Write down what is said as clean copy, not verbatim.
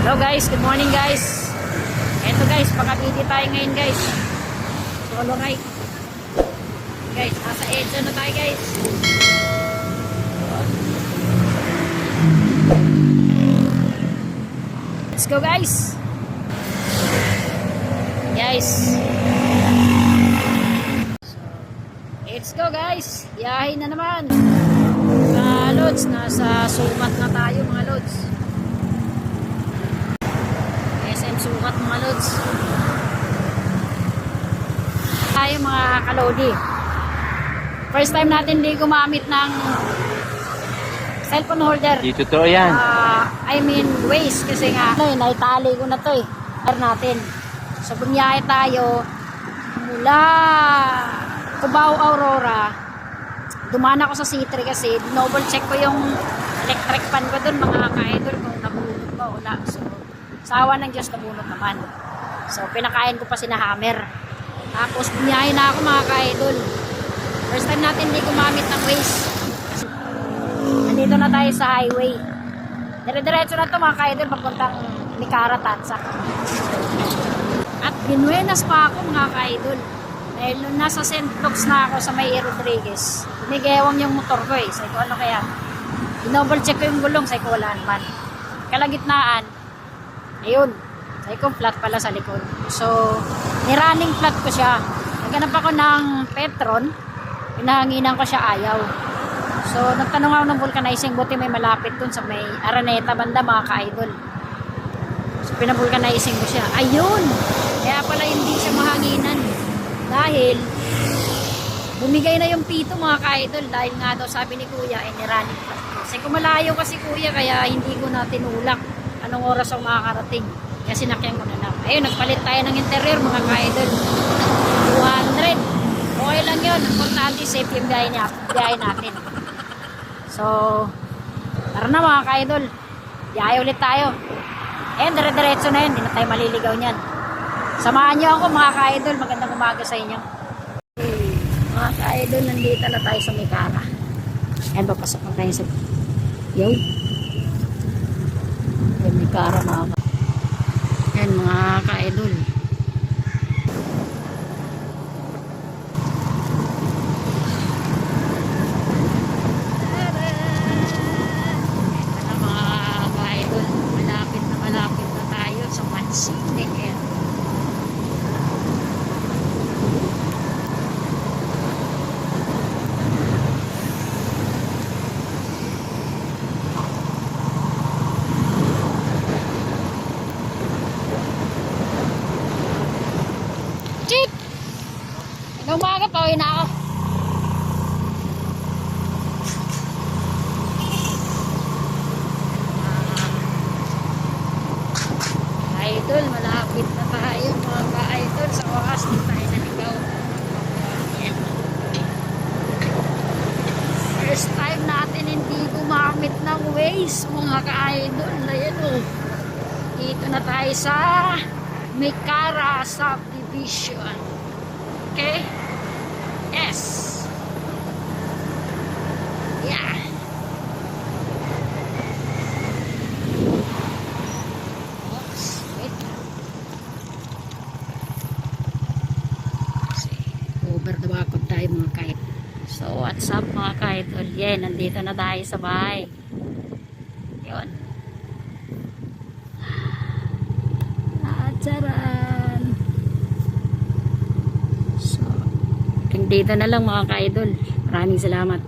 Hello guys, good morning guys. Eto guys, pagkabidi tayo ngayon guys. Solo ride. Guys, nasa EDSA na tayo guys. Let's go guys. Guys. Let's go guys. Biyahe na naman. Mga lods, nasa sumat na tayo mga lods. SM sukat mga lods. Tayo mga kalodi. First time natin hindi gumamit ng cellphone holder. Di totoo yan. I mean waste kasi nga naitali ko na to eh. Natin. So bumiyahe tayo mula Cubao, Aurora. Dumaan ako sa C3 kasi double check ko yung electric fan ko dun mga ka-idol kung nabunod ba o wala. So sa awa ng Diyos nabunod naman. So pinakain ko pa si na Hammer. Tapos bumiyahe na ako mga ka-idol. First time natin hindi gumamit ng Waze. Nandito na tayo sa highway. Dire-diretso na to mga ka-idol papuntang Micara, Tansa. At binuenas pa ako mga ka-idol. Dahil nung nasa St. Luke's na ako sa May Rodriguez, umigewang yung motor ko eh. Sabi ko, ano kaya? Double check ko yung gulong, sabi ko, wala naman. Kalagitnaan, ayun. Sabi ko, flat pala sa likod. So, nirunning flat ko siya. Naghanap ako ng Petron, pinahanginan ko siya, ayaw. So, nagtanong ako ng vulcanizing, buti may malapit dun sa may Araneta banda, mga ka-idol. So, pinavulcanizing ko siya. Ayun! Kaya pala hindi siya mahanginan. Dahil bumigay na yung pito mga ka-idol dahil nga daw sabi ni kuya nirunning flat ko. Kasi kumalayo kasi kuya kaya hindi ko na tinulak anong oras ako makakarating. Kasi sinakyan ko na lang. Ayun, nagpalit tayo ng interior mga ka-idol. 200. Okay lang yun. Importante safe yung biyahe natin. So, tara na mga ka-idol. Biyahe ulit tayo. Ayun, dire-diretso na yun. Hindi na tayo maliligaw niyan. Samahan niyo ako mga ka-idol. Magandang umaga sa inyo. Mga ka-idol, nandito na tayo sa Micara. Ayan, papasok na tayo sa Yow. Ayan, Micara mga ka. Ayan, mga ka-idol. Ito na mga ka-idol. Malapit na tayo sa Mansini. Ayan. Nung umaga pa, uwi na ako. Idol, malapit na tayo mga ka-idol. Sa wakas, di tayo naligaw. First time natin hindi gumamit ng Waze mga ka-idol. Ayan o. Dito na tayo sa Micara Subdivision. Okay? Yes. Yeah. Oops. Wait. Over the back of tayo mga kahit. So, what's up mga kahit? Yeah, nandito na tayo sa bahay. Yun. Charan. So, dito na lang mga ka-idol. Maraming salamat.